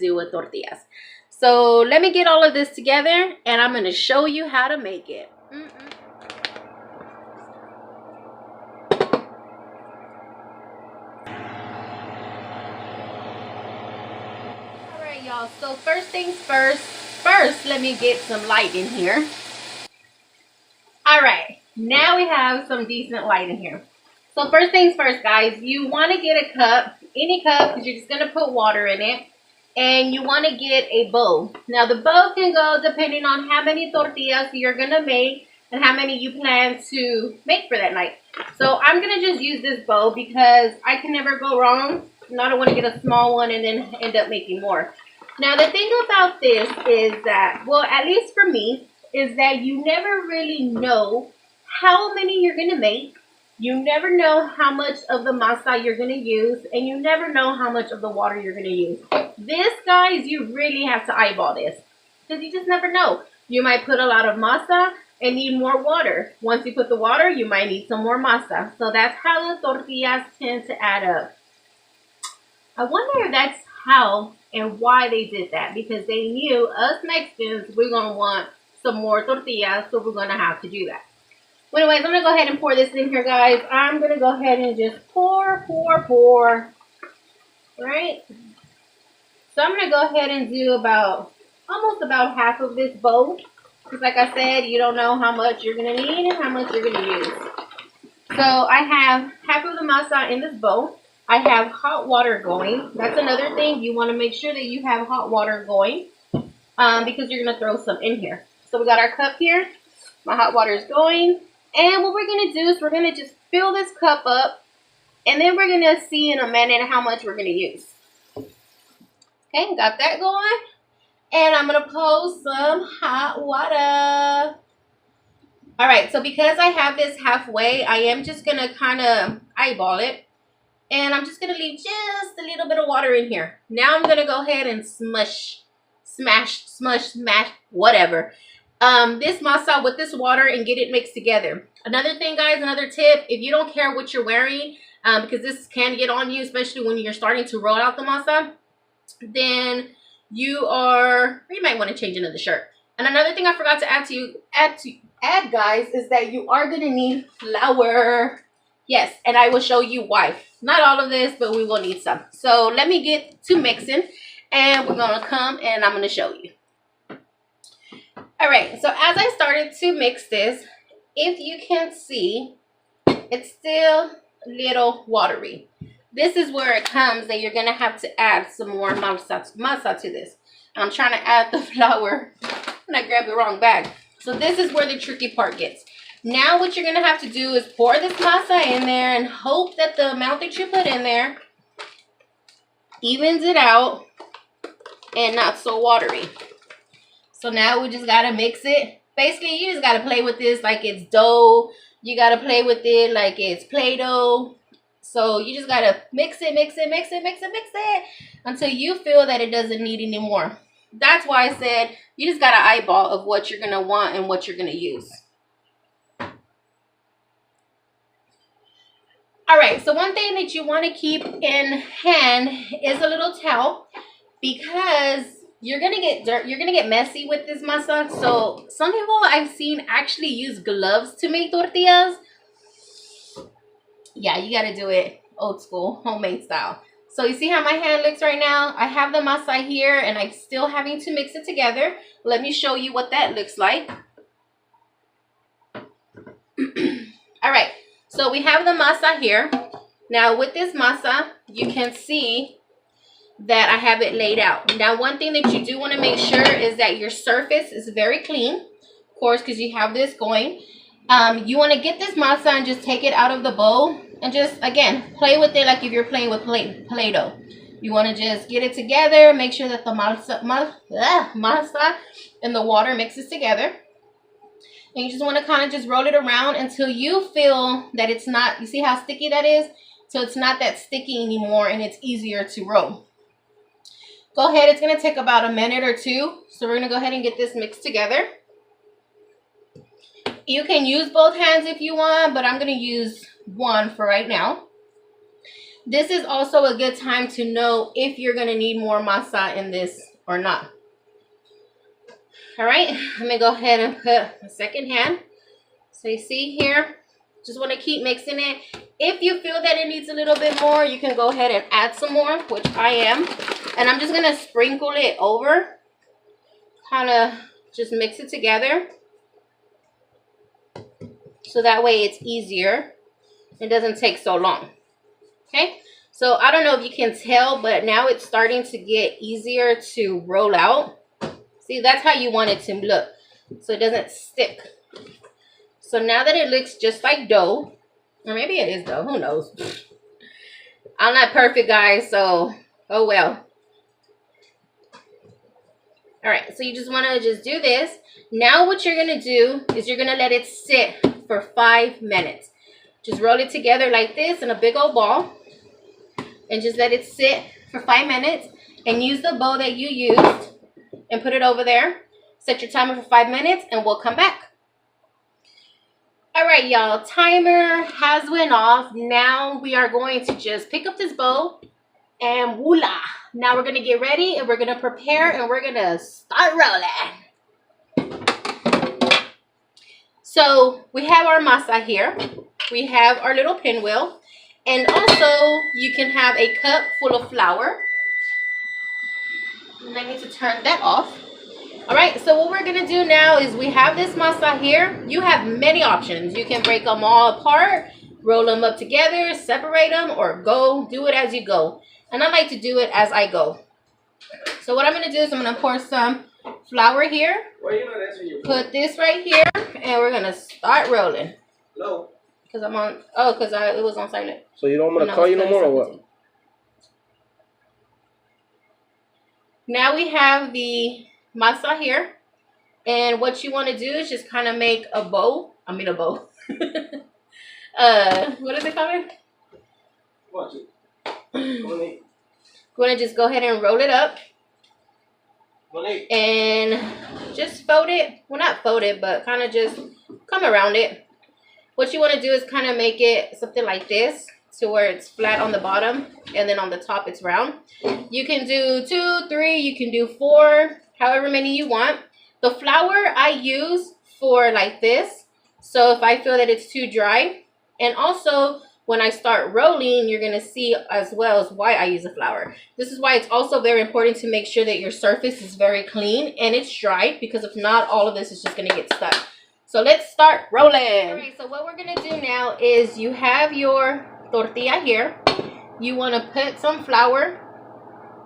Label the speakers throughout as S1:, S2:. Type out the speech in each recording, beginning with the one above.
S1: do with tortillas. So let me get all of this together and I'm going to show you how to make it. Alright y'all, so first things first let me get some light in here. Alright, now we have some decent light in here. So first things first, guys, you want to get a cup, any cup, because you're just going to put water in it. And you want to get a bowl. Now the bowl can go depending on how many tortillas you're going to make and how many you plan to make for that night. So I'm going to just use this bowl because I can never go wrong. And I don't want to get a small one and then end up making more. Now the thing about this is that, well, at least for me, is that you never really know how many you're going to make. You never know how much of the masa you're going to use, and you never know how much of the water you're going to use. This, guys, you really have to eyeball this because you just never know. You might put a lot of masa and need more water. Once you put the water, you might need some more masa. So that's how the tortillas tend to add up. I wonder if that's how and why they did that, because they knew us Mexicans, we're going to want some more tortillas, so we're going to have to do that. Well, anyways, I'm going to go ahead and pour this in here, guys. I'm going to go ahead and just pour. Right? So I'm going to go ahead and do almost about half of this bowl. Because like I said, you don't know how much you're going to need and how much you're going to use. So I have half of the masa in this bowl. I have hot water going. That's another thing. You want to make sure that you have hot water going because you're going to throw some in here. So we got our cup here. My hot water is going. And what we're going to do is we're going to just fill this cup up. And then we're going to see in a minute how much we're going to use. Okay, got that going. And I'm going to pour some hot water. Alright, so because I have this halfway, I am just going to kind of eyeball it. And I'm just going to leave just a little bit of water in here. Now I'm going to go ahead and smash, whatever. This masa with this water and get it mixed together. Another thing, guys, another tip, if you don't care what you're wearing, because this can get on you, especially when you're starting to roll out the masa, then you might want to change into the shirt. And another thing I forgot to add, guys, is that you are going to need flour. Yes, and I will show you why. Not all of this, but we will need some. So let me get to mixing, and we're going to come and I'm going to show you. Alright, so as I started to mix this, if you can see, it's still a little watery. This is where it comes that you're going to have to add some more masa to this. And I'm trying to add the flour, and I grabbed the wrong bag. So this is where the tricky part gets. Now what you're going to have to do is pour this masa in there and hope that the amount that you put in there evens it out and not so watery. So now we just got to mix it. Basically, you just got to play with this like it's dough. You got to play with it like it's Play-Doh. So you just got to mix it until you feel that it doesn't need any more. That's why I said you just got to eyeball of what you're going to want and what you're going to use. Alright, so one thing that you want to keep in hand is a little towel because you're going to get dirt, you're going to get messy with this masa. So some people I've seen actually use gloves to make tortillas. Yeah, you got to do it old school, homemade style. So you see how my hand looks right now? I have the masa here and I'm still having to mix it together. Let me show you what that looks like. Alright. So we have the masa here. Now with this masa, you can see that I have it laid out. Now one thing that you do want to make sure is that your surface is very clean. Of course, because you have this going. You want to get this masa and just take it out of the bowl. And just, again, play with it like if you're playing with Play-Doh. You want to just get it together. Make sure that the masa and the water mixes together. And you just want to kind of just roll it around until you feel that it's not, you see how sticky that is? So it's not that sticky anymore and it's easier to roll. Go ahead, it's going to take about a minute or two. So we're going to go ahead and get this mixed together. You can use both hands if you want, but I'm going to use one for right now. This is also a good time to know if you're going to need more masa in this or not. All right, let me go ahead and put a second hand. So you see here, just want to keep mixing it. If you feel that it needs a little bit more, you can go ahead and add some more, which I am. And I'm just going to sprinkle it over. Kind of just mix it together. So that way it's easier. It doesn't take so long. Okay, so I don't know if you can tell, but now it's starting to get easier to roll out. See, that's how you want it to look, so it doesn't stick. So now that it looks just like dough, or maybe it is dough, who knows? I'm not perfect, guys, so oh well. All right, so you just want to just do this. Now what you're going to do is you're going to let it sit for 5 minutes. Just roll it together like this in a big old ball. And just let it sit for 5 minutes. And use the bowl that you used. And put it over there. Set your timer for 5 minutes. And we'll come back. Alright, y'all. Timer has went off. Now we are going to just pick up this bowl. And voila. Now we're going to get ready. And we're going to prepare. And we're going to start rolling. So we have our masa here. We have our little pinwheel. And also, you can have a cup full of flour. And I need to turn that off. Alright, so what we're going to do now is we have this masa here. You have many options. You can break them all apart, roll them up together, separate them, or go do it as you go. And I like to do it as I go. So what I'm going to do is I'm going to pour some flour here. Put this right here. And we're going to start rolling.
S2: Hello?
S1: Because I'm on, because it was on silent.
S2: So you don't want me to call you no more or what?
S1: Now we have the masa here. And what you want to do is just kind of make a bow. I mean a bow. What is it called?
S2: What?
S1: You want to just go ahead and roll it up. And just fold it. Well, not fold it, but kind of just come around it. What you want to do is kind of make it something like this to where it's flat on the bottom and then on the top it's round. You can do 2, 3, you can do 4, however many you want. The flour I use for like this, so if I feel that it's too dry. And also when I start rolling, you're going to see as well as why I use the flour. This is why it's also very important to make sure that your surface is very clean and it's dry, because if not, all of this is just going to get stuck. So let's start rolling. Alright, so what we're going to do now is you have your tortilla here. You want to put some flour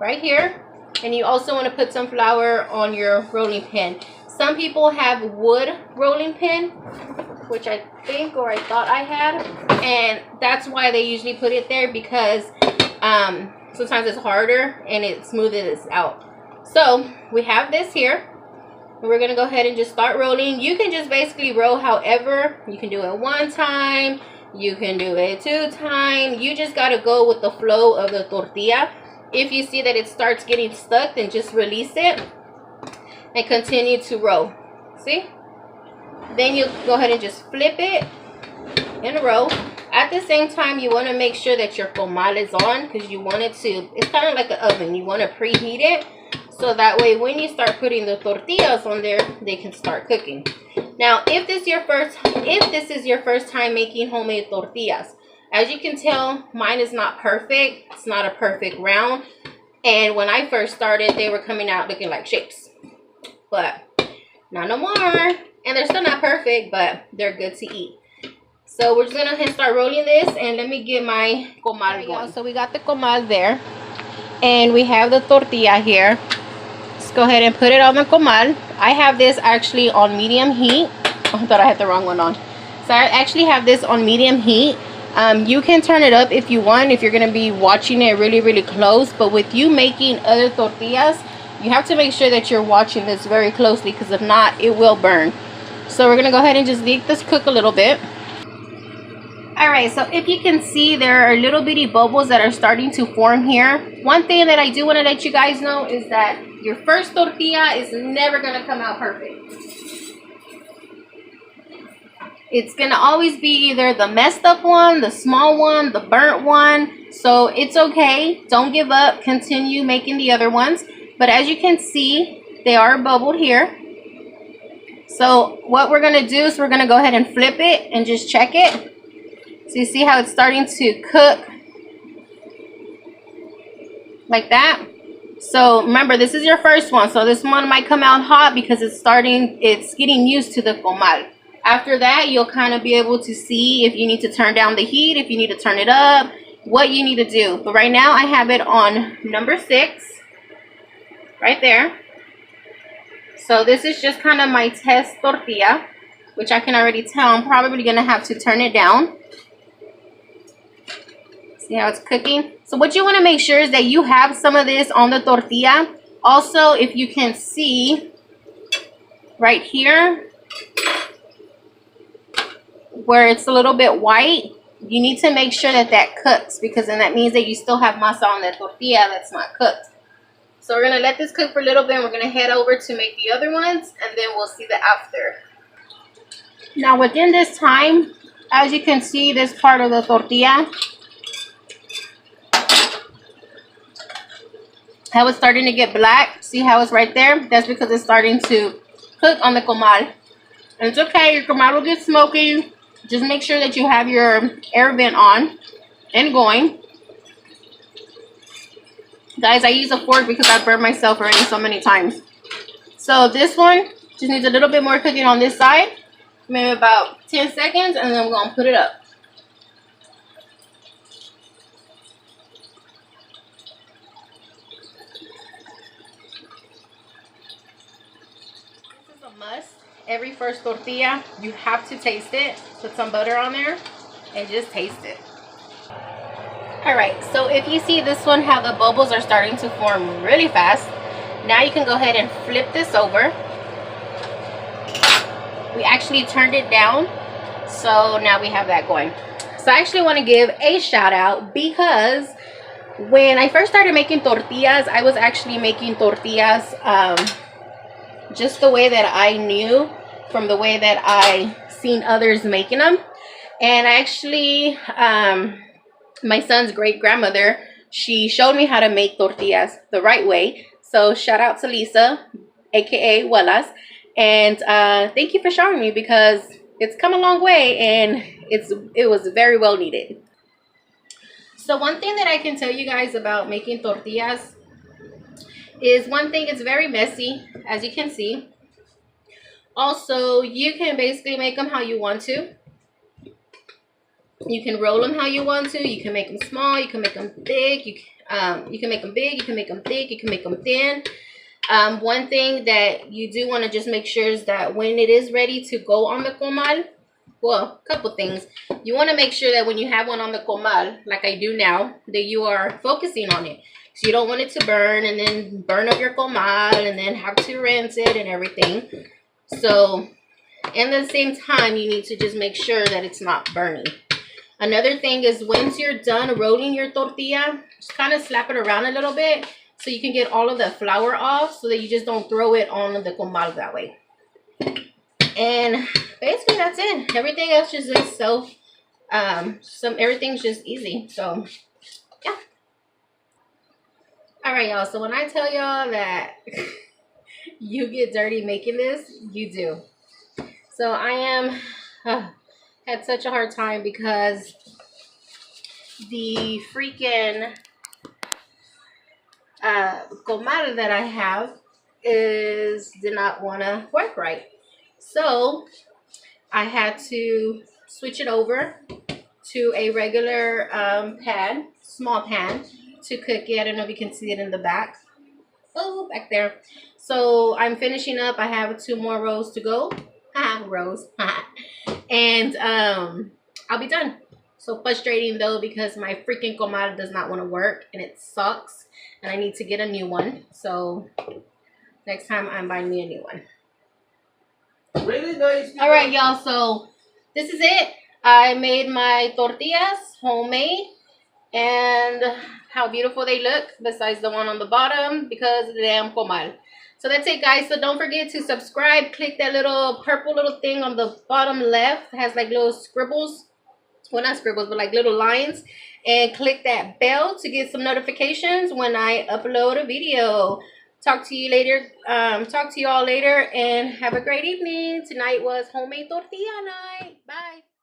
S1: right here. And you also want to put some flour on your rolling pin. Some people have wood rolling pin, which I think or I thought I had. And that's why they usually put it there, because sometimes it's harder and it smoothes it out. So we have this here. We're going to go ahead and just start rolling. You can just basically roll however. You can do it 1 time. You can do it 2 times. You just got to go with the flow of the tortilla. If you see that it starts getting stuck, then just release it. And continue to roll. See? Then you go ahead and just flip it in a row. At the same time, you want to make sure that your comal is on, because you want it to, it's kind of like an oven. You want to preheat it. So that way when you start putting the tortillas on there, they can start cooking. Now, if this is your first time making homemade tortillas, as you can tell, mine is not perfect. It's not a perfect round. And when I first started, they were coming out looking like shapes. But not no more. And they're still not perfect, but they're good to eat. So we're just going to start rolling this. And let me get my comal going. So we got the comal there. And we have the tortilla here. Let's go ahead and put it on the comal. I have this actually on medium heat. Oh, I thought I had the wrong one on. So I actually have this on medium heat. You can turn it up if you want, if you're going to be watching it really, really close. But with you making other tortillas, you have to make sure that you're watching this very closely, because if not, it will burn. So we're going to go ahead and just let this cook a little bit. Alright, so if you can see, there are little bitty bubbles that are starting to form here. One thing that I do want to let you guys know is that your first tortilla is never going to come out perfect. It's gonna always be either the messed up one, the small one, the burnt one. So it's okay. Don't give up. Continue making the other ones. But as you can see, they are bubbled here. So what we're gonna do is we're gonna go ahead and flip it and just check it. So you see how it's starting to cook like that. So remember, this is your first one. So this one might come out hot because it's getting used to the comal. After that, you'll kind of be able to see if you need to turn down the heat, if you need to turn it up, what you need to do. But right now I have it on number 6, right there. So this is just kind of my test tortilla, which I can already tell I'm probably going to have to turn it down. See how it's cooking? So what you want to make sure is that you have some of this on the tortilla. Also, if you can see right here, where it's a little bit white, you need to make sure that that cooks, because then that means that you still have masa on the tortilla that's not cooked. So we're going to let this cook for a little bit, and we're going to head over to make the other ones, and then we'll see the after. Now within this time, as you can see, this part of the tortilla, how it's starting to get black. See how it's right there? That's because it's starting to cook on the comal. And it's okay, your comal will get smoky. Just make sure that you have your air vent on and going. Guys, I use a fork because I burned myself already so many times. So this one just needs a little bit more cooking on this side. Maybe about 10 seconds, and then we're going to put it up. This is a must. Every first tortilla, you have to taste it. Put some butter on there and just taste it. Alright, so if you see this one, how the bubbles are starting to form really fast, now you can go ahead and flip this over. We actually turned it down, so now we have that going. So I actually want to give a shout out, because when I first started making tortillas, I was actually making tortillas just the way that I knew, from the way that I seen others making them. And I actually, my son's great grandmother, she showed me how to make tortillas the right way. So shout out to Lisa, aka Wallace, and thank you for showing me, because it's come a long way and it was very well needed. So one thing that I can tell you guys about making tortillas is, one thing, it's very messy, as you can see. Also, you can basically make them how you want to. You can roll them how you want to. You can make them small. You can make them big. You can make them big. You can make them thick. You can make them thin. One thing that you do want to just make sure is that when it is ready to go on the comal, well, a couple things. You want to make sure that when you have one on the comal, like I do now, that you are focusing on it. So you don't want it to burn and then burn up your comal and then have to rinse it and everything. So, and at the same time, you need to just make sure that it's not burning. Another thing is, once you're done rolling your tortilla, just kind of slap it around a little bit so you can get all of the flour off, so that you just don't throw it on the comal that way. And basically that's it. Everything else is just everything's just easy. So yeah. Alright, y'all, so when I tell y'all that you get dirty making this, you do. So I am had such a hard time, because the freaking comal that I have did not want to work right. So I had to switch it over to a regular pan, small pan, to cook it. I don't know if you can see it in the back. Oh, back there. So I'm finishing up. I have 2 more rows to go. Rows. And I'll be done. So frustrating though, because my freaking comal does not want to work and it sucks, and I need to get a new one. So next time I'm buying me a new one.
S2: Really nice.
S1: All right, y'all. So this is it. I made my tortillas homemade, and how beautiful they look, besides the one on the bottom because of the damn comal. So that's it, guys. So don't forget to subscribe. Click that little purple little thing on the bottom left. It has like little scribbles. Well, not scribbles, but like little lines. And click that bell to get some notifications when I upload a video. Talk to you later. Talk to you all later, and have a great evening. Tonight was homemade tortilla night. Bye.